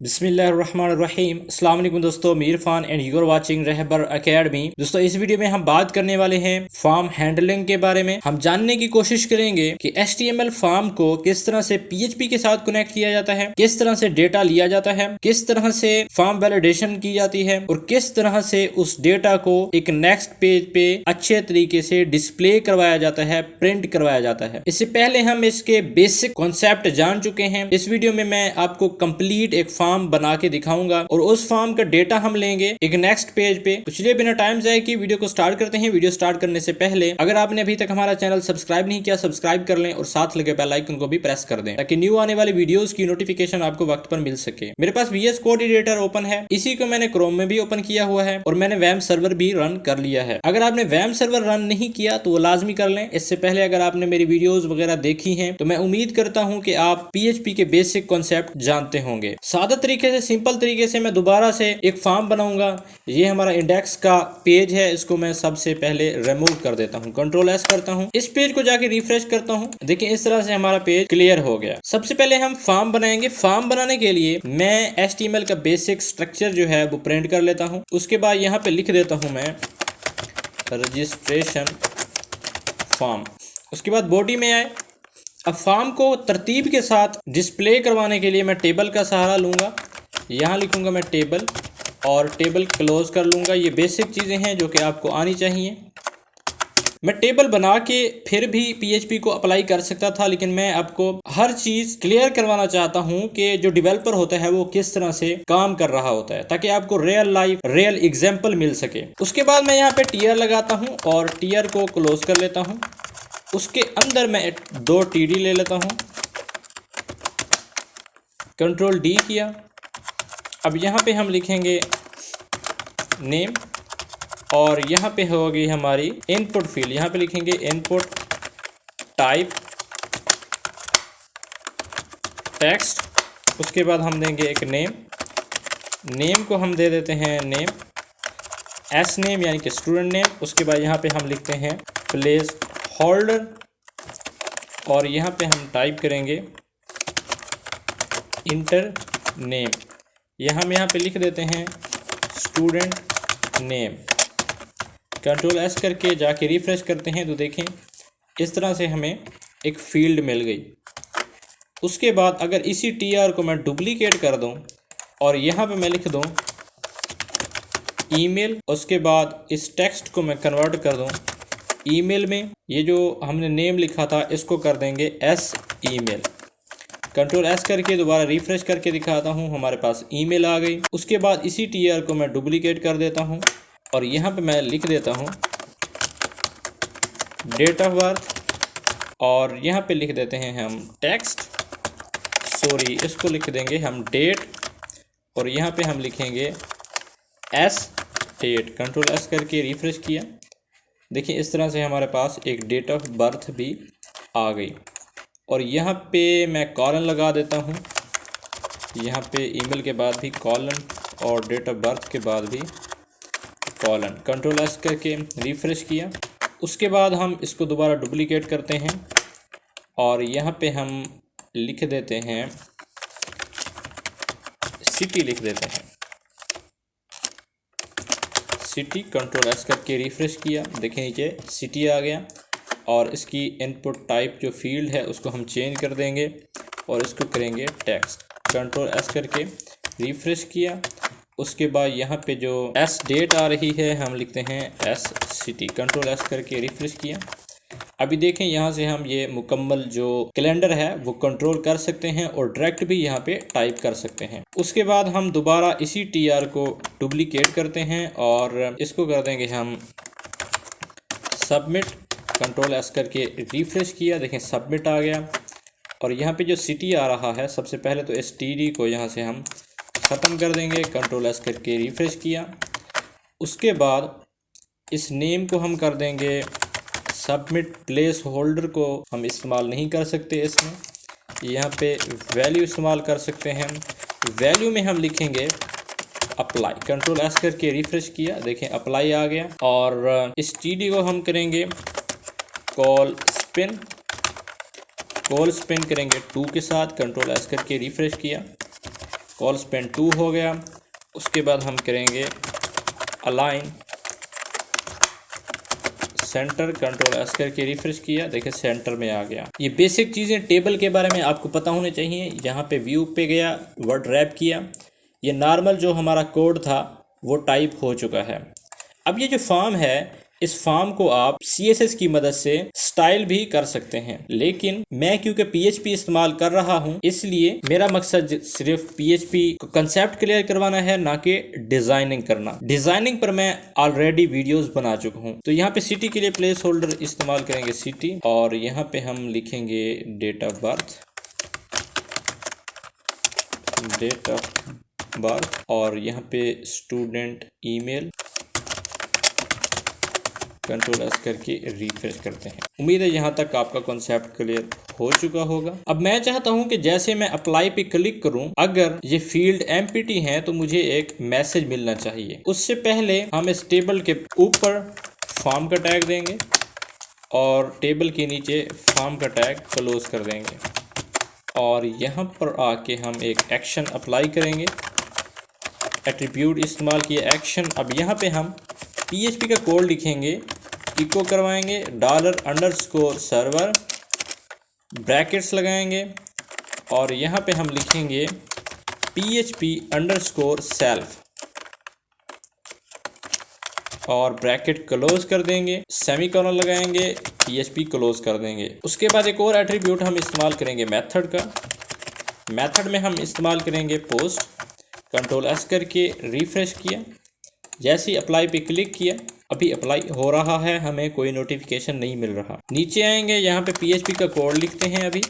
बिस्मिल्लाहिर्रहमानिर्रहीम। अस्सलाम वालेकुम दोस्तों, मैं Irfan and you are watching Rahbar academy. दोस्तों, इस वीडियो में हम बात करने वाले हैं फॉर्म हैंडलिंग के बारे में। हम जानने की कोशिश करेंगे कि HTML फॉर्म को किस तरह से PHP के साथ कनेक्ट किया जाता है, किस तरह से डेटा लिया जाता है, किस तरह से फॉर्म वैलिडेशन की जाती है और किस तरह से उस डेटा को एक नेक्स्ट पेज पे अच्छे तरीके से डिस्प्ले करवाया जाता है, प्रिंट करवाया जाता है। इससे पहले हम इसके बेसिक कॉन्सेप्ट जान चुके हैं। इस वीडियो में मैं आपको कंप्लीट एक फॉर्म बना के दिखाऊंगा और उस फॉर्म का डेटा हम लेंगे एक नेक्स्ट पेज पे। तो चलिए बिना टाइम जाए कि वीडियो को स्टार्ट करते हैं। वीडियो स्टार्ट करने से पहले अगर आपने अभी तक हमारा चैनल सब्सक्राइब नहीं किया, सब्सक्राइब कर लें और साथ लगे बेल आइकन को भी प्रेस कर दें ताकि न्यू आने वाली वीडियोस की नोटिफिकेशन आपको वक्त पर मिल सके। मेरे पास VS कोड एडिटर ओपन है, इसी को मैंने क्रोम में भी ओपन किया हुआ है और मैंने वैम सर्वर भी रन कर लिया है। अगर आपने वैम सर्वर रन नहीं किया तो वो लाजमी कर लें। इससे पहले अगर आपने मेरी वीडियोस वगैरह देखी हैं तो मैं उम्मीद करता हूं कि आप PHP के बेसिक कॉन्सेप्ट जानते होंगे। सादा तरीके से, सिंपल तरीके से मैं दोबारा से एक फॉर्म बनाऊंगा। ये हमारा इंडेक्स का पेज है, इसको मैं सबसे पहले रिमूव कर देता हूँ। Ctrl+S करता हूँ, इस पेज को जाके रिफ्रेश करता हूँ। देखिए इस तरह से हमारा पेज क्लियर हो गया। सबसे पहले हम फॉर्म बनाएंगे। फॉर्म बनाने के लिए मैं HTML का बेसिक स्ट्रक्चर जो है वो प्रिंट कर लेता हूँ। उसके बाद यहाँ पे लिख देता हूँ मैं रजिस्ट्रेशन फॉर्म। उसके बाद बॉडी में आए। अब फॉर्म को तरतीब के साथ डिस्प्ले करवाने के लिए मैं टेबल का सहारा लूँगा। यहाँ लिखूँगा मैं टेबल और टेबल क्लोज कर लूँगा। ये बेसिक चीज़ें हैं जो कि आपको आनी चाहिए। मैं टेबल बना के फिर भी PHP को अप्लाई कर सकता था, लेकिन मैं आपको हर चीज़ क्लियर करवाना चाहता हूँ कि जो डेवलपर होता है वो किस तरह से काम कर रहा होता है, ताकि आपको रियल लाइफ रियल एग्जाम्पल मिल सके। उसके बाद मैं यहाँ पे टीयर लगाता हूँ और टीयर को क्लोज कर लेता हूँ। उसके अंदर मैं 2 TD ले लेता हूँ, Ctrl+D किया। अब यहाँ पे हम लिखेंगे नेम और यहाँ पे होगी हमारी इनपुट फील्ड। यहाँ पे लिखेंगे इनपुट टाइप टेक्स्ट। उसके बाद हम देंगे एक नेम को हम दे देते हैं नेम एस नेम यानी कि स्टूडेंट नेम। उसके बाद यहाँ पे हम लिखते हैं प्लेस होल्डर और यहाँ पे हम टाइप करेंगे इंटर नेम। हम यहाँ पे लिख देते हैं स्टूडेंट नेम। Ctrl+S करके जाके रिफ्रेश करते हैं तो देखें इस तरह से हमें एक फील्ड मिल गई। उसके बाद अगर इसी TR को मैं डुप्लीकेट कर दूं और यहाँ पे मैं लिख दूं ईमेल, उसके बाद इस टेक्स्ट को मैं कन्वर्ट कर दूं ईमेल में। ये जो हमने नेम लिखा था इसको कर देंगे एस ईमेल। Ctrl+S करके दोबारा रिफ्रेश करके दिखाता हूँ, हमारे पास ईमेल आ गई। उसके बाद इसी TR को मैं डुप्लीकेट कर देता हूँ और यहाँ पे मैं लिख देता हूँ डेट ऑफ बर्थ और यहाँ पे लिख देते हैं हम टेक्स्ट, सॉरी इसको लिख देंगे हम डेट और यहाँ पे हम लिखेंगे एस डेट। Ctrl+S करके रिफ्रेश किया। देखिए इस तरह से हमारे पास एक डेट ऑफ बर्थ भी आ गई और यहाँ पे मैं कॉलन लगा देता हूँ। यहाँ पे ईमेल के बाद भी कॉलन और डेट ऑफ बर्थ के बाद भी कॉलन। Ctrl+S करके रिफ्रेश किया। उसके बाद हम इसको दोबारा डुप्लीकेट करते हैं और यहाँ पे हम लिख देते हैं सिटी, लिख देते हैं सिटी। Ctrl+S करके रिफ्रेश किया। देखें नीचे सिटी आ गया और इसकी इनपुट टाइप जो फील्ड है उसको हम चेंज कर देंगे और इसको करेंगे टेक्स्ट। Ctrl+S करके रिफ्रेश किया। उसके बाद यहाँ पे जो एस डेट आ रही है हम लिखते हैं एस सिटी। Ctrl+S करके रिफ्रेश किया। अभी देखें यहाँ से हम ये मुकम्मल जो कैलेंडर है वो कंट्रोल कर सकते हैं और डायरेक्ट भी यहाँ पे टाइप कर सकते हैं। उसके बाद हम दोबारा इसी TR को डुप्लीकेट करते हैं और इसको कर देंगे हम सबमिट। Ctrl+S करके रिफ्रेश किया। देखें सबमिट आ गया और यहाँ पे जो सिटी आ रहा है सबसे पहले तो इस TD को यहाँ से हम ख़त्म कर देंगे। Ctrl+S करके रिफ्रेश किया। उसके बाद इस नेम को हम कर देंगे सबमिट। प्लेस होल्डर को हम इस्तेमाल नहीं कर सकते इसमें, यहाँ पे वैल्यू इस्तेमाल कर सकते हैं। वैल्यू में हम लिखेंगे अप्लाई। Ctrl+S करके रिफ्रेश किया। देखें अप्लाई आ गया और इस TD को हम करेंगे कॉल स्पिन करेंगे 2 के साथ। Ctrl+S करके रिफ्रेश किया। कॉल स्पेन 2 हो गया। उसके बाद हम करेंगे अलाइन सेंटर, कंट्रोल एस करके रिफ्रेश किया, देखिए सेंटर में आ गया। ये बेसिक चीज़ें टेबल के बारे में आपको पता होने चाहिए। यहाँ पे व्यू पे गया, वर्ड रैप किया, ये नॉर्मल जो हमारा कोड था वो टाइप हो चुका है। अब ये जो फॉर्म है, इस फॉर्म को आप CSS की मदद से स्टाइल भी कर सकते हैं, लेकिन मैं क्योंकि PHP इस्तेमाल कर रहा हूं, इसलिए मेरा मकसद सिर्फ PHP को कंसेप्ट क्लियर करवाना है, ना कि डिजाइनिंग करना। डिजाइनिंग पर मैं ऑलरेडी वीडियोस बना चुका हूं। तो यहाँ पे सिटी के लिए प्लेस होल्डर इस्तेमाल करेंगे सिटी, और यहाँ पे हम लिखेंगे डेट ऑफ बर्थ, और यहाँ पे स्टूडेंट ईमेल, कंट्रोल एस करके रिफ्रेश करते हैं। उम्मीद है यहाँ तक आपका कॉन्सेप्ट क्लियर हो चुका होगा। अब मैं चाहता हूँ कि जैसे मैं अप्लाई पे क्लिक करूँ, अगर ये फील्ड एम्प्टी है तो मुझे एक मैसेज मिलना चाहिए। उससे पहले हम इस टेबल के ऊपर फॉर्म का टैग देंगे और टेबल के नीचे फॉर्म का टैग क्लोज कर देंगे, और यहाँ पर आके हम एक एक्शन अप्लाई करेंगे। एट्रीब्यूट इस्तेमाल किया एक्शन। अब यहाँ पे हम PHP का कोड लिखेंगे, इको करवाएंगे, $_server ब्रैकेट्स लगाएंगे, और यहाँ पे हम लिखेंगे PHP_self और ब्रैकेट क्लोज कर देंगे, सेमीकोलन लगाएंगे, PHP क्लोज कर देंगे। उसके बाद एक और एट्रीब्यूट हम इस्तेमाल करेंगे मेथड का। मेथड में हम इस्तेमाल करेंगे पोस्ट, कंट्रोल एस करके रिफ्रेश किया। जैसे ही अप्लाई पे क्लिक किया, अभी अप्लाई हो रहा है, हमें कोई नोटिफिकेशन नहीं मिल रहा। नीचे आएंगे, यहाँ पे PHP का कोड लिखते हैं अभी,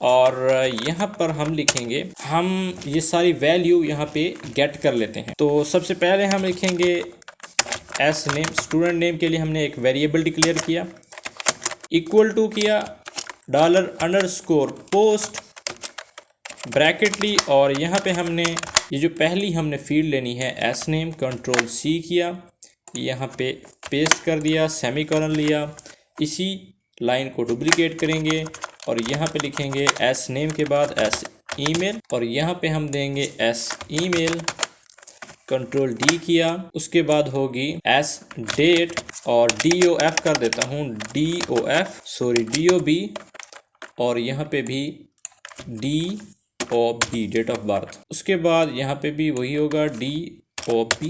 और यहाँ पर हम लिखेंगे, हम ये सारी वैल्यू यहाँ पे गेट कर लेते हैं। तो सबसे पहले हम लिखेंगे एस नेम, स्टूडेंट नेम के लिए हमने एक वेरिएबल डिक्लेयर किया, इक्वल टू किया $_post ब्रैकेट ली, और यहाँ पे हमने ये जो पहली हमने फील्ड लेनी है एस नेम, कंट्रोल C किया, यहाँ पे पेस्ट कर दिया, सेमीकोलन लिया। इसी लाइन को डुप्लीकेट करेंगे और यहाँ पे लिखेंगे एस नेम के बाद एस ईमेल, और यहाँ पे हम देंगे एस ईमेल, कंट्रोल D किया। उसके बाद होगी एस डेट, और DOF कर देता हूँ, DOB, और यहाँ पे भी DOB डेट ऑफ बर्थ। उसके बाद यहाँ पे भी वही होगा DOB,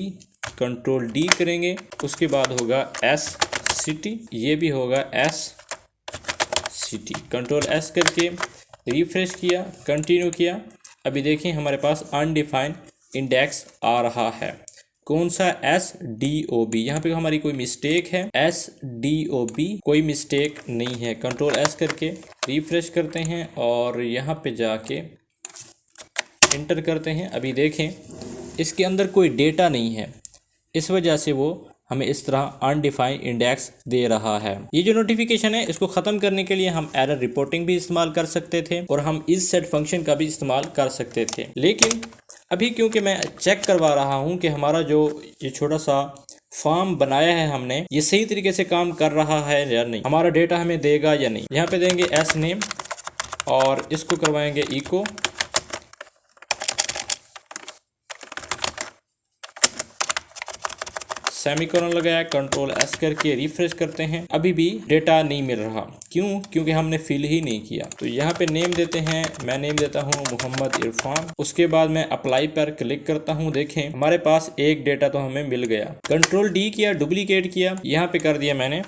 कंट्रोल D करेंगे। उसके बाद होगा एस सिटी, ये भी होगा एस सिटी, कंट्रोल S करके रिफ्रेश किया, कंटिन्यू किया। अभी देखें हमारे पास अनडिफाइंड इंडेक्स आ रहा है। कौन सा? SDOB। यहाँ पे हमारी कोई मिस्टेक है, SDOB कोई मिस्टेक नहीं है। कंट्रोल S करके रिफ्रेश करते हैं और यहाँ पे जाके इंटर करते हैं। अभी देखें इसके अंदर कोई डेटा नहीं है, इस वजह से वो हमें इस तरह अनडिफाइंड इंडेक्स दे रहा है। ये जो नोटिफिकेशन है इसको ख़त्म करने के लिए हम एरर रिपोर्टिंग भी इस्तेमाल कर सकते थे और हम इस सेट फंक्शन का भी इस्तेमाल कर सकते थे, लेकिन अभी क्योंकि मैं चेक करवा रहा हूँ कि हमारा जो ये छोटा सा फॉर्म बनाया है हमने, ये सही तरीके से काम कर रहा है या नहीं, हमारा डेटा हमें देगा या नहीं। यहाँ पे देंगे एस नेम और इसको करवाएंगे इको, सेमीकोलन लगाया, कंट्रोल एस करके रिफ्रेश करते हैं। अभी भी डेटा नहीं मिल रहा, क्यों? क्योंकि हमने फिल ही नहीं किया। तो यहाँ पे नेम देते हैं, मैं नेम देता हूँ मोहम्मद इरफान। उसके बाद मैं अप्लाई पर क्लिक करता हूँ। देखें हमारे पास एक डेटा तो हमें मिल गया। कंट्रोल डी किया, डुप्लीकेट किया, यहाँ पे कर दिया मैंने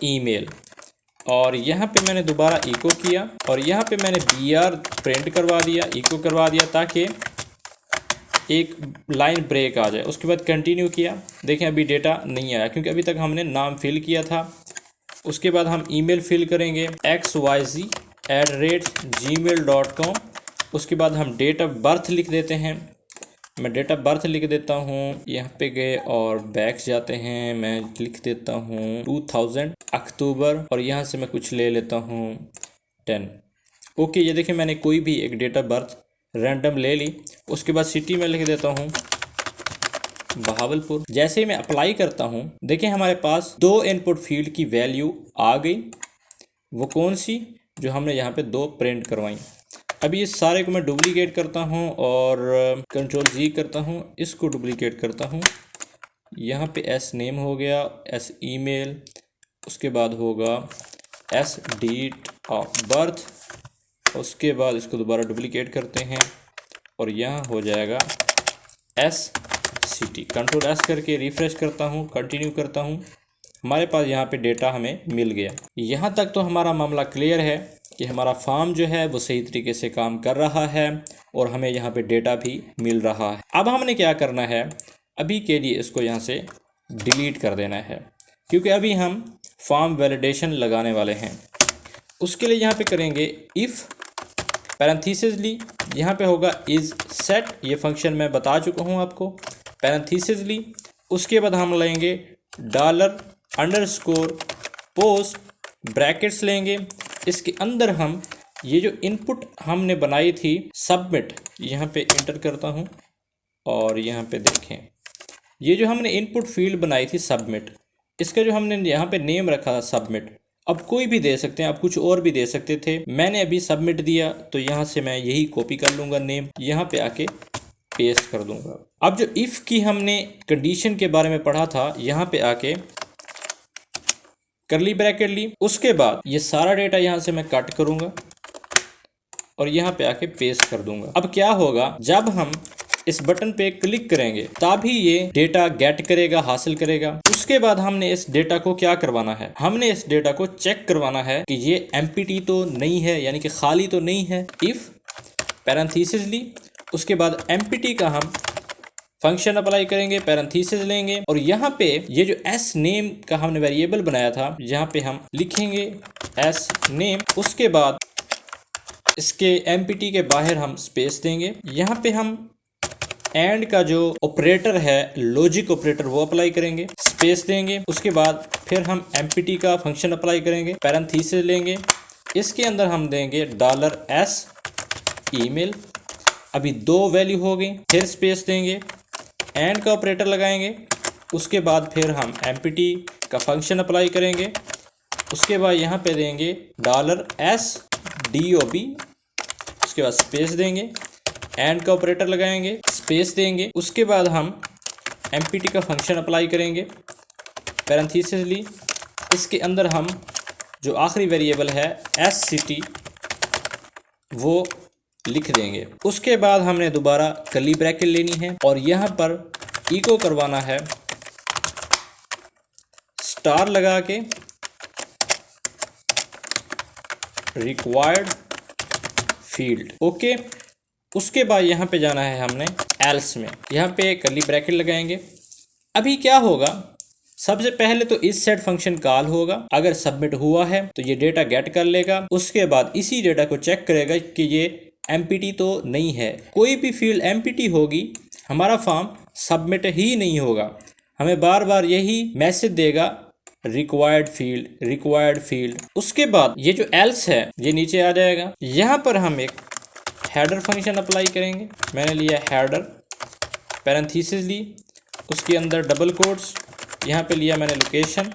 ईमेल, और यहाँ पे मैंने दोबारा इको किया और यहाँ पे मैंने BR प्रिंट करवा दिया, इको करवा दिया ताकि एक लाइन ब्रेक आ जाए। उसके बाद कंटिन्यू किया। देखें अभी डेटा नहीं आया क्योंकि अभी तक हमने नाम फिल किया था। उसके बाद हम ईमेल फिल करेंगे xyz@gmail.com। उसके बाद हम डेट ऑफ बर्थ लिख देते हैं। मैं डेट ऑफ बर्थ लिख देता हूँ, यहाँ पे गए और बैक जाते हैं, मैं लिख देता हूँ 2000 अक्टूबर, और यहाँ से मैं कुछ ले लेता हूँ 10। ओके, ये देखें मैंने कोई भी एक डेट ऑफ बर्थ रैंडम ले ली। उसके बाद सिटी में लिख देता हूँ बहावलपुर। जैसे ही मैं अप्लाई करता हूँ, देखें हमारे पास 2 इनपुट फील्ड की वैल्यू आ गई। वो कौन सी? जो हमने यहाँ पे 2 प्रिंट करवाई। अभी इस सारे को मैं डुप्लीकेट करता हूँ और कंट्रोल जी करता हूँ, इसको डुप्लीकेट करता हूँ। यहाँ पे एस नेम हो गया, एस ईमेल, उसके बाद होगा एस डेट ऑफ बर्थ, उसके बाद इसको दोबारा डुप्लीकेट करते हैं और यहाँ हो जाएगा एस सिटी। कंट्रोल एस करके रिफ़्रेश करता हूँ, कंटिन्यू करता हूँ, हमारे पास यहाँ पे डेटा हमें मिल गया। यहाँ तक तो हमारा मामला क्लियर है कि हमारा फॉर्म जो है वो सही तरीके से काम कर रहा है और हमें यहाँ पे डेटा भी मिल रहा है। अब हमने क्या करना है, अभी के लिए इसको यहाँ से डिलीट कर देना है, क्योंकि अभी हम फॉर्म वैलिडेशन लगाने वाले हैं। उसके लिए यहाँ पे करेंगे इफ़ पैरेंथेसिसली, यहाँ पे होगा इज़ सेट, ये फंक्शन मैं बता चुका हूँ आपको, पैरेंथेसिसली। उसके बाद हम लेंगे $_ पोस्ट ब्रैकेट्स लेंगे, इसके अंदर हम ये जो इनपुट हमने बनाई थी सबमिट, यहाँ पे इंटर करता हूँ और यहाँ पे देखें ये जो हमने इनपुट फील्ड बनाई थी सबमिट, इसका जो हमने यहाँ पे नेम रखा था सबमिट, अब कोई भी दे सकते हैं, आप कुछ और भी दे सकते थे, मैंने अभी सबमिट दिया तो यहाँ से मैं यही कॉपी कर लूँगा नेम, यहाँ पे आके पेस्ट कर दूँगा। अब जो इफ़ की हमने कंडीशन के बारे में पढ़ा था, यहाँ पे आके करली ब्रैकेट ली, उसके बाद ये सारा डेटा यहाँ से मैं कट करूँगा और यहाँ पे आके पेस्ट कर दूँगा। अब क्या होगा, जब हम इस बटन पे क्लिक करेंगे तभी ये डेटा गेट करेगा, हासिल करेगा। उसके बाद हमने इस डेटा को क्या करवाना है, हमने इस डेटा को चेक करवाना है कि ये एम्प्टी तो नहीं है, यानी कि खाली तो नहीं है। इफ़ पैरेंथेसिसली, उसके बाद एम्प्टी का हम फंक्शन अप्लाई करेंगे, पैरेंथेसिस लेंगे और यहाँ पे ये जो एस नेम का हमने वेरिएबल बनाया था, यहाँ पे हम लिखेंगे एस नेम। उसके बाद इसके एम्प्टी के बाहर हम स्पेस देंगे, यहाँ पे हम एंड का जो ऑपरेटर है, लॉजिक ऑपरेटर, वो अप्लाई करेंगे, स्पेस देंगे। उसके बाद फिर हम एम्प्टी का फंक्शन अप्लाई करेंगे, पैरेंथेसिस लेंगे, इसके अंदर हम देंगे $s ईमेल, अभी 2 वैल्यू हो गई, फिर स्पेस देंगे, एंड का ऑपरेटर लगाएंगे, उसके बाद फिर हम एम्प्टी का फंक्शन अप्लाई करेंगे, उसके बाद यहाँ पे देंगे $s dob, उसके बाद स्पेस देंगे, एंड का ऑपरेटर लगाएंगे, स्पेस देंगे, उसके बाद हम एम्प्टी का फंक्शन अप्लाई करेंगे, पैरेंथेसिसली, इसके अंदर हम जो आखिरी वेरिएबल है एस सिटी वो लिख देंगे। उसके बाद हमने दोबारा कर्ली ब्रैकेट लेनी है और यहाँ पर इको करवाना है स्टार लगा के रिक्वायर्ड फील्ड, ओके। उसके बाद यहाँ पे जाना है हमने एल्स में, यहाँ पे कर्ली ब्रैकेट लगाएंगे। अभी क्या होगा, सबसे पहले तो इस सेट फंक्शन कॉल होगा, अगर सबमिट हुआ है तो ये डेटा गेट कर लेगा, उसके बाद इसी डेटा को चेक करेगा कि ये एम्प्टी तो नहीं है। कोई भी फील्ड एम्प्टी होगी हमारा फॉर्म सबमिट ही नहीं होगा, हमें बार बार यही मैसेज देगा रिक्वायर्ड फील्ड, रिक्वायर्ड फील्ड। उसके बाद ये जो एल्स है ये नीचे आ जाएगा, यहाँ पर हम एक हेडर फंक्शन अप्लाई करेंगे, मैंने लिया हेडर, पैरेंथेसिस ली, उसके अंदर डबल कोट्स, यहाँ पे लिया मैंने लोकेशन,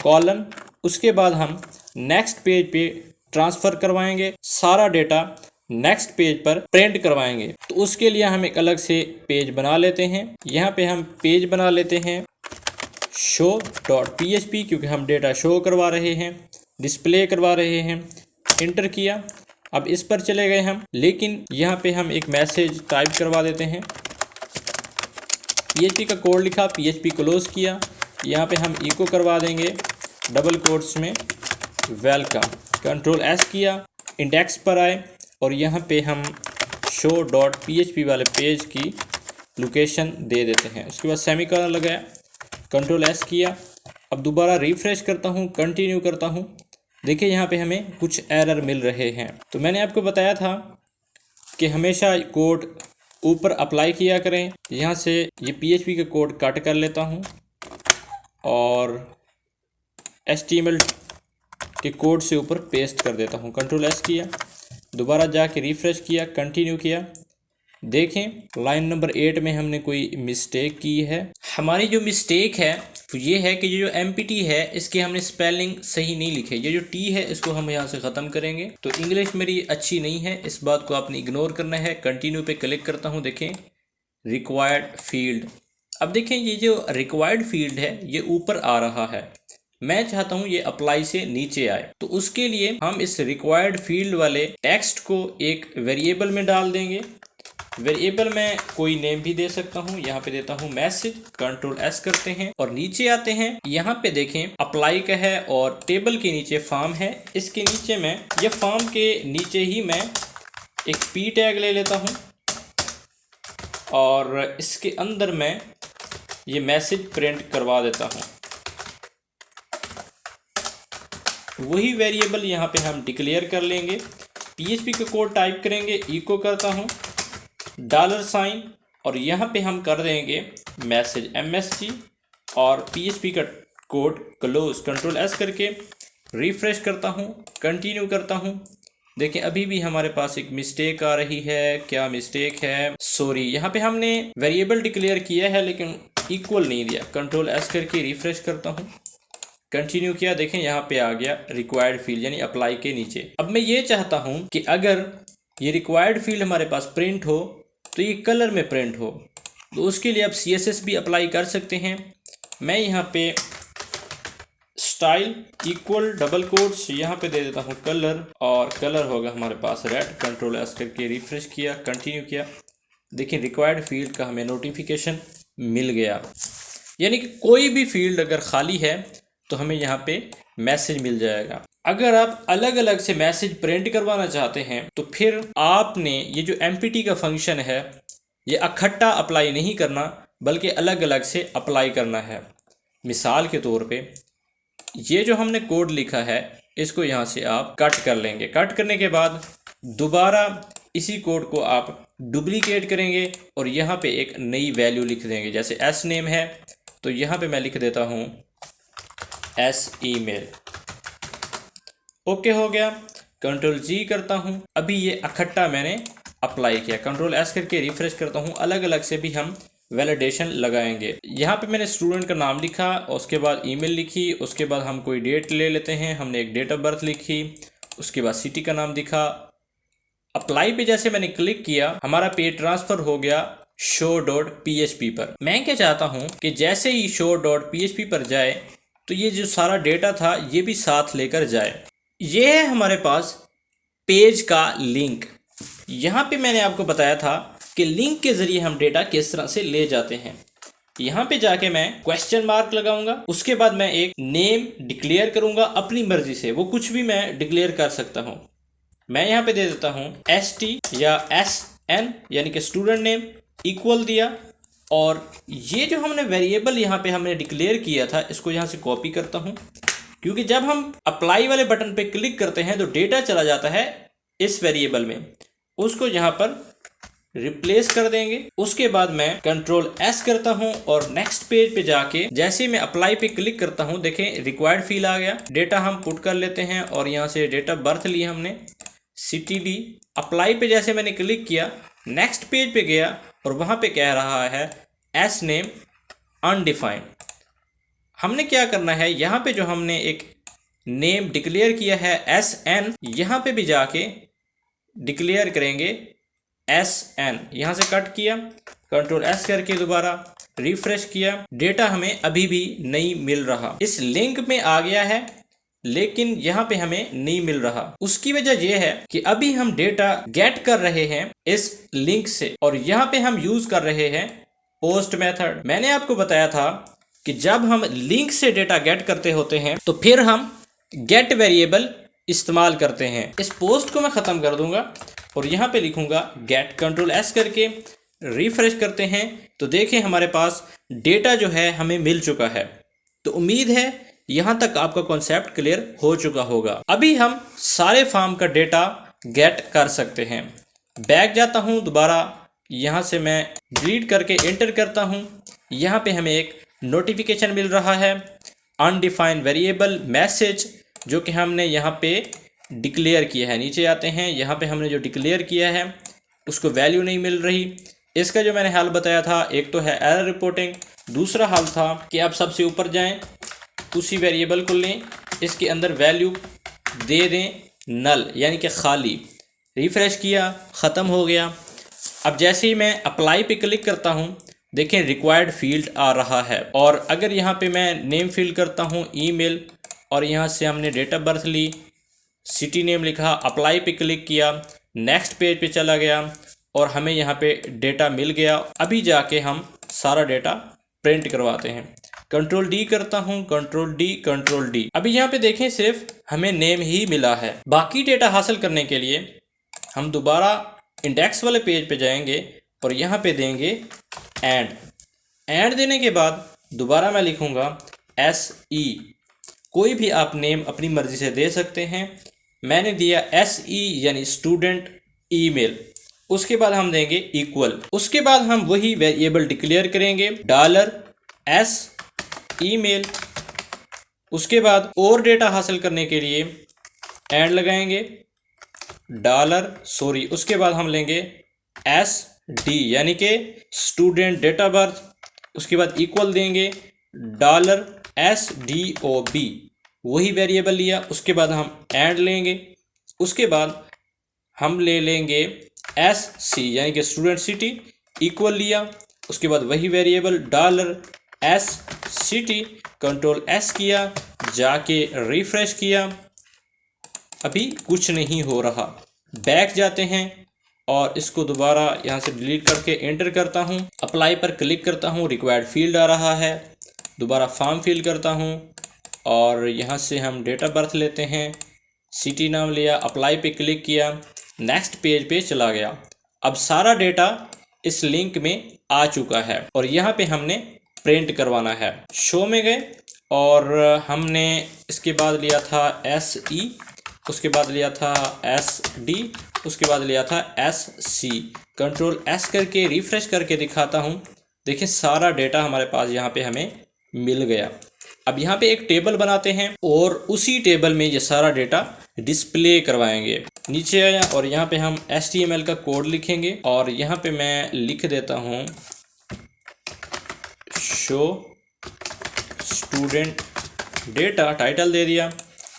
कॉलन। उसके बाद हम नेक्स्ट पेज पे ट्रांसफ़र करवाएंगे, सारा डेटा नेक्स्ट पेज पर प्रिंट करवाएंगे। तो उसके लिए हम एक अलग से पेज बना लेते हैं, यहाँ पे हम पेज बना लेते हैं show.php, क्योंकि हम डेटा शो करवा रहे हैं, डिस्प्ले करवा रहे हैं। इंटर किया, अब इस पर चले गए हम, लेकिन यहाँ पे हम एक मैसेज टाइप करवा देते हैं, PHP का कोड लिखा, PHP क्लोज किया, यहाँ पे हम इको करवा देंगे डबल कोट्स में वेलकम, कंट्रोल S किया, इंडेक्स पर आए और यहाँ पे हम show.php वाले पेज की लोकेशन दे देते हैं। उसके बाद सेमीकोलन लगाया, कंट्रोल S किया, अब दोबारा रिफ़्रेश करता हूँ, कंटिन्यू करता हूँ, देखिए यहाँ पे हमें कुछ एरर मिल रहे हैं। तो मैंने आपको बताया था कि हमेशा कोड ऊपर अप्लाई किया करें। यहाँ से ये PHP का कोड कट कर लेता हूँ और HTML के कोड से ऊपर पेस्ट कर देता हूँ, कंट्रोल S किया, दोबारा जाके रिफ़्रेश किया, कंटिन्यू किया, देखें लाइन नंबर 8 में हमने कोई मिस्टेक की है, हमारी जो मिस्टेक है तो ये है कि ये जो एमपीटी है इसकी हमने स्पेलिंग सही नहीं लिखे। ये जो टी है इसको हम यहाँ से ख़त्म करेंगे। तो इंग्लिश मेरी अच्छी नहीं है, इस बात को आपने इग्नोर करना है। कंटिन्यू पे क्लिक करता हूँ, देखें रिक्वायर्ड फील्ड। अब देखें ये जो रिक्वायर्ड फील्ड है ये ऊपर आ रहा है, मैं चाहता हूँ ये अप्लाई से नीचे आए। तो उसके लिए हम इस रिक्वायर्ड फील्ड वाले टेक्स्ट को एक वेरिएबल में डाल देंगे। वेरिएबल में कोई नेम भी दे सकता हूँ, यहाँ पे देता हूँ मैसेज। कंट्रोल एस करते हैं और नीचे आते हैं। यहाँ पे देखें अप्लाई का है और टेबल के नीचे फॉर्म है। इसके नीचे मैं ये फॉर्म के नीचे ही मैं एक पी टैग ले लेता हूँ और इसके अंदर मैं ये मैसेज प्रिंट करवा देता हूँ। वही वेरिएबल यहाँ पे हम डिक्लेयर कर लेंगे। पीएचपी का कोड टाइप करेंगे, इको करता हूँ $, और यहाँ पे हम कर देंगे मैसेज MSG और पीएचपी का कोड क्लोज। कंट्रोल एस करके रिफ्रेश करता हूँ, कंटिन्यू करता हूँ। देखिए अभी भी हमारे पास एक मिस्टेक आ रही है। क्या मिस्टेक है? सॉरी, यहाँ पे हमने वेरिएबल डिक्लेयर किया है लेकिन इक्वल नहीं दिया। कंट्रोल एस करके रिफ्रेश करता हूँ, कंटिन्यू किया। देखें यहाँ पे आ गया रिक्वायर्ड फील्ड यानी अप्लाई के नीचे। अब मैं ये चाहता हूँ कि अगर ये रिक्वायर्ड फील्ड हमारे पास प्रिंट हो तो ये कलर में प्रिंट हो। तो उसके लिए आप CSS भी अप्लाई कर सकते हैं। मैं यहाँ पे स्टाइल इक्वल डबल कोट्स यहाँ पे दे देता हूँ कलर, और कलर होगा हमारे पास रेड। कंट्रोल एस करके रिफ्रेश किया, कंटिन्यू किया। देखिए रिक्वायर्ड फील्ड का हमें नोटिफिकेशन मिल गया। यानी कि कोई भी फील्ड अगर खाली है तो हमें यहाँ पे मैसेज मिल जाएगा। अगर आप अलग अलग से मैसेज प्रिंट करवाना चाहते हैं तो फिर आपने ये जो एमपीटी का फंक्शन है ये इकट्ठा अप्लाई नहीं करना बल्कि अलग अलग से अप्लाई करना है। मिसाल के तौर पे ये जो हमने कोड लिखा है इसको यहाँ से आप कट कर लेंगे। कट करने के बाद दोबारा इसी कोड को आप डुप्लीकेट करेंगे और यहाँ पे एक नई वैल्यू लिख देंगे। जैसे एस नेम है तो यहाँ पे मैं लिख देता हूँ एस ईमेल। ओके हो गया। कंट्रोल जी करता हूँ, अभी ये इकट्ठा मैंने अप्लाई किया। कंट्रोल एस करके रिफ्रेश करता हूँ। अलग अलग से भी हम वैलिडेशन लगाएंगे। यहाँ पे मैंने स्टूडेंट का नाम लिखा, उसके बाद ईमेल लिखी, उसके बाद हम कोई डेट ले लेते हैं, हमने एक डेट ऑफ बर्थ लिखी, उसके बाद सिटी का नाम दिखा। अप्लाई पे जैसे मैंने क्लिक किया हमारा पेज ट्रांसफ़र हो गया show.php पर। मैं क्या चाहता हूँ कि जैसे ही show.php पर जाए तो ये जो सारा डेटा था ये भी साथ लेकर जाए। ये है हमारे पास पेज का लिंक। यहाँ पे मैंने आपको बताया था कि लिंक के ज़रिए हम डेटा किस तरह से ले जाते हैं। यहाँ पे जाके मैं क्वेश्चन मार्क लगाऊंगा, उसके बाद मैं एक नेम डिक्लेयर करूंगा अपनी मर्जी से। वो कुछ भी मैं डिक्लेयर कर सकता हूँ। मैं यहाँ पे दे देता हूँ ST या SN यानी कि स्टूडेंट नेम इक्वल दिया, और ये जो हमने वेरिएबल यहाँ पे हमने डिक्लेयर किया था इसको यहाँ से कॉपी करता हूँ, क्योंकि जब हम अप्लाई वाले बटन पे क्लिक करते हैं तो डेटा चला जाता है इस वेरिएबल में। उसको यहाँ पर रिप्लेस कर देंगे। उसके बाद मैं कंट्रोल एस करता हूँ और नेक्स्ट पेज पे जाके जैसे मैं अप्लाई पे क्लिक करता हूँ देखें रिक्वायर्ड फील्ड आ गया। डेटा हम पुट कर लेते हैं और यहाँ से डेट ऑफ बर्थ लिया हमने CTD। अप्लाई पे जैसे मैंने क्लिक किया नेक्स्ट पेज पे गया और वहाँ पे कह रहा है एस नेम अनडिफाइंड। हमने क्या करना है, यहाँ पे जो हमने एक नेम डिक्लेयर किया है SN, यहाँ पे भी जाके डिक्लेयर करेंगे SN। यहाँ से कट किया, कंट्रोल एस करके दोबारा रिफ्रेश किया, डेटा हमें अभी भी नहीं मिल रहा। इस लिंक में आ गया है लेकिन यहाँ पे हमें नहीं मिल रहा। उसकी वजह यह है कि अभी हम डेटा गेट कर रहे हैं इस लिंक से और यहाँ पे हम यूज कर रहे हैं पोस्ट मेथड। मैंने आपको बताया था कि जब हम लिंक से डेटा गेट करते होते हैं तो फिर हम गेट वेरिएबल इस्तेमाल करते हैं। इस पोस्ट को मैं ख़त्म कर दूंगा और यहाँ पे लिखूंगा गेट। कंट्रोल एस करके रिफ्रेश करते हैं तो देखें हमारे पास डेटा जो है हमें मिल चुका है। तो उम्मीद है यहाँ तक आपका कॉन्सेप्ट क्लियर हो चुका होगा। अभी हम सारे फॉर्म का डेटा गेट कर सकते हैं। बैक जाता हूँ, दोबारा यहाँ से मैं डिलीट करके एंटर करता हूँ। यहाँ पे हमें एक नोटिफिकेशन मिल रहा है अनडिफाइंड वेरिएबल मैसेज, जो कि हमने यहाँ पे डिक्लेयर किया है। नीचे आते हैं, यहाँ पे हमने जो डिक्लेयर किया है उसको वैल्यू नहीं मिल रही। इसका जो मैंने हल बताया था, एक तो है एरर रिपोर्टिंग, दूसरा हल था कि आप सबसे ऊपर जाएं, उसी वेरिएबल को लें, इसके अंदर वैल्यू दे दें नल यानी कि खाली। रिफ्रेश किया, ख़त्म हो गया। अब जैसे ही मैं अप्लाई पे क्लिक करता हूँ, देखें रिक्वायर्ड फील्ड आ रहा है। और अगर यहाँ पे मैं नेम फिल करता हूँ ईमेल, और यहाँ से हमने डेट ऑफ बर्थ ली, सिटी नेम लिखा, अप्लाई पे क्लिक किया, नेक्स्ट पेज पे चला गया और हमें यहाँ पे डेटा मिल गया। अभी जाके हम सारा डेटा प्रिंट करवाते हैं। कंट्रोल डी करता हूँ, कंट्रोल डी, कंट्रोल डी। अभी यहाँ पे देखें सिर्फ हमें नेम ही मिला है। बाकी डेटा हासिल करने के लिए हम दोबारा इंडेक्स वाले पेज पे जाएंगे और यहाँ पे देंगे एंड देने के बाद दोबारा मैं लिखूँगा SE। कोई भी आप नेम अपनी मर्जी से दे सकते हैं। मैंने दिया SE यानी स्टूडेंट ईमेल। उसके बाद हम देंगे इक्वल। उसके बाद हम वही वेरिएबल डिक्लेयर करेंगे $S ईमेल। उसके बाद और डेटा हासिल करने के लिए एंड लगाएंगे उसके बाद हम लेंगे SD यानी कि स्टूडेंट डेट ऑफ बर्थ। उसके बाद इक्वल देंगे $SDOB, वही वेरिएबल लिया। उसके बाद हम एंड लेंगे। उसके बाद हम ले लेंगे SC यानी कि स्टूडेंट सिटी, इक्वल लिया। उसके बाद वही वेरिएबल $SCity, कंट्रोल S किया, जाके रिफ्रेश किया। अभी कुछ नहीं हो रहा। बैक जाते हैं और इसको दोबारा यहाँ से डिलीट करके एंटर करता हूँ। अप्लाई पर क्लिक करता हूँ, रिक्वायर्ड फील्ड आ रहा है। दोबारा फॉर्म फिल करता हूँ और यहाँ से हम डेट ऑफ बर्थ लेते हैं, सिटी नाम लिया, अप्लाई पे क्लिक किया, नेक्स्ट पेज पे चला गया। अब सारा डेटा इस लिंक में आ चुका है और यहाँ पे हमने प्रिंट करवाना है। शो में गए और हमने इसके बाद लिया था SE, उसके बाद लिया था SD, उसके बाद लिया था SC। कंट्रोल S करके रिफ्रेश करके दिखाता हूँ। देखिए सारा डेटा हमारे पास यहाँ पे हमें मिल गया। अब यहाँ पे एक टेबल बनाते हैं और उसी टेबल में ये सारा डेटा डिस्प्ले करवाएंगे। नीचे आया और यहाँ पे हम HTML का कोड लिखेंगे और यहाँ पे मैं लिख देता हूँ शो स्टूडेंट डेटा, टाइटल दे दिया।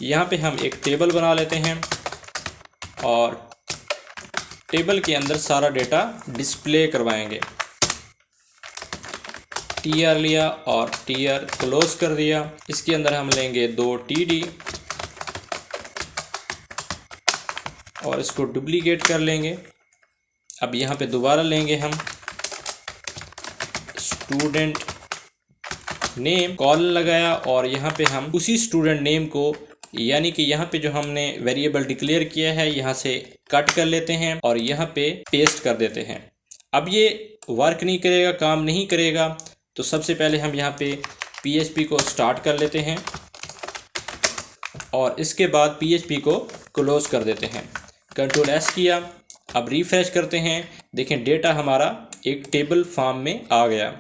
यहाँ पे हम एक टेबल बना लेते हैं और टेबल के अंदर सारा डेटा डिस्प्ले करवाएंगे। TR लिया और TR क्लोज कर दिया। इसके अंदर हम लेंगे 2 TD और इसको डुप्लीकेट कर लेंगे। अब यहाँ पे दोबारा लेंगे हम स्टूडेंट नेम, कॉलन लगाया और यहाँ पे हम उसी स्टूडेंट नेम को यानी कि यहाँ पे जो हमने वेरिएबल डिक्लेयर किया है यहाँ से कट कर लेते हैं और यहाँ पे पेस्ट कर देते हैं। अब ये वर्क नहीं करेगा, काम नहीं करेगा, तो सबसे पहले हम यहाँ पे PHP को स्टार्ट कर लेते हैं और इसके बाद PHP को क्लोज कर देते हैं। कंट्रोल S किया। अब रिफ्रेश करते हैं। देखें डेटा हमारा एक टेबल फॉर्म में आ गया।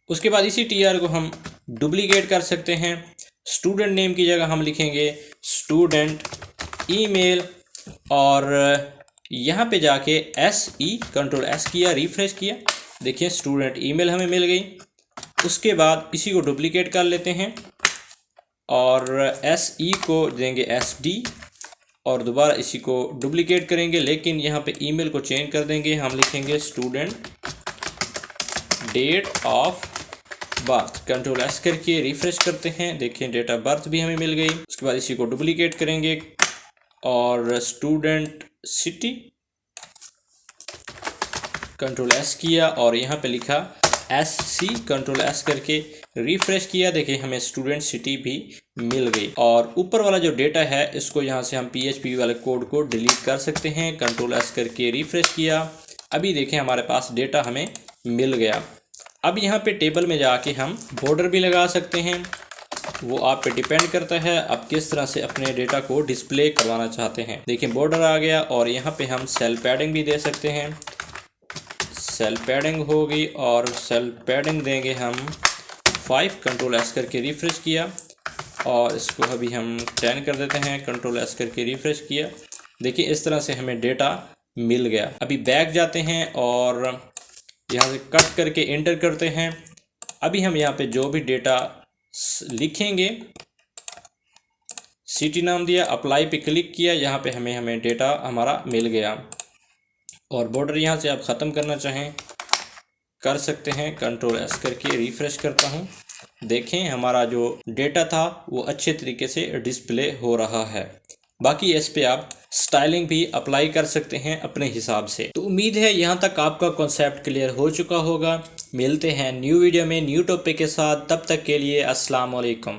उसके बाद इसी TR को हम डुप्लीकेट कर सकते हैं। स्टूडेंट नेम की जगह हम लिखेंगे स्टूडेंट ईमेल और यहाँ पे जाके SE, कंट्रोल S किया, रिफ्रेश किया। देखिए स्टूडेंट ईमेल हमें मिल गई। उसके बाद इसी को डुप्लीकेट कर लेते हैं और SE को देंगे SD और दोबारा इसी को डुप्लीकेट करेंगे, लेकिन यहाँ पे ईमेल को चेंज कर देंगे। हम लिखेंगे student date of birth. Control S करके रिफ्रेश करते हैं। देखिए डेट ऑफ बर्थ भी हमें मिल गई। उसके बाद इसी को डुप्लीकेट करेंगे और स्टूडेंट सिटी, कंट्रोल S किया और यहाँ पे लिखा SC, कंट्रोल S करके रिफ्रेश किया। देखिए हमें स्टूडेंट सिटी भी मिल गई। और ऊपर वाला जो डेटा है इसको यहाँ से हम PHP वाले कोड को डिलीट कर सकते हैं। कंट्रोल S करके रिफ्रेश किया। अभी देखें हमारे पास डेटा हमें मिल गया। अब यहाँ पे टेबल में जाके हम बॉर्डर भी लगा सकते हैं, वो आप पे डिपेंड करता है आप किस तरह से अपने डेटा को डिस्प्ले करवाना चाहते हैं। देखिए बॉर्डर आ गया और यहाँ पे हम सेल पैडिंग भी दे सकते हैं। सेल पैडिंग होगी और सेल पैडिंग देंगे हम 5। कंट्रोल S करके रिफ्रेश किया और इसको अभी हम 10 कर देते हैं। कंट्रोल S करके रिफ्रेश किया। देखिए इस तरह से हमें डेटा मिल गया। अभी बैक जाते हैं और यहाँ से कट करके एंटर करते हैं। अभी हम यहाँ पे जो भी डेटा लिखेंगे, सिटी नाम दिया, अप्लाई पे क्लिक किया, यहाँ पे हमें डेटा हमारा मिल गया। और बॉर्डर यहाँ से आप ख़त्म करना चाहें कर सकते हैं, कंट्रोल एस करके रिफ्रेश करता हूँ। देखें हमारा जो डेटा था वो अच्छे तरीके से डिस्प्ले हो रहा है। बाकी इस पे आप स्टाइलिंग भी अप्लाई कर सकते हैं अपने हिसाब से। तो उम्मीद है यहाँ तक आपका कॉन्सेप्ट क्लियर हो चुका होगा। मिलते हैं न्यू वीडियो में न्यू टॉपिक के साथ, तब तक के लिए अस्सलाम वालेकुम।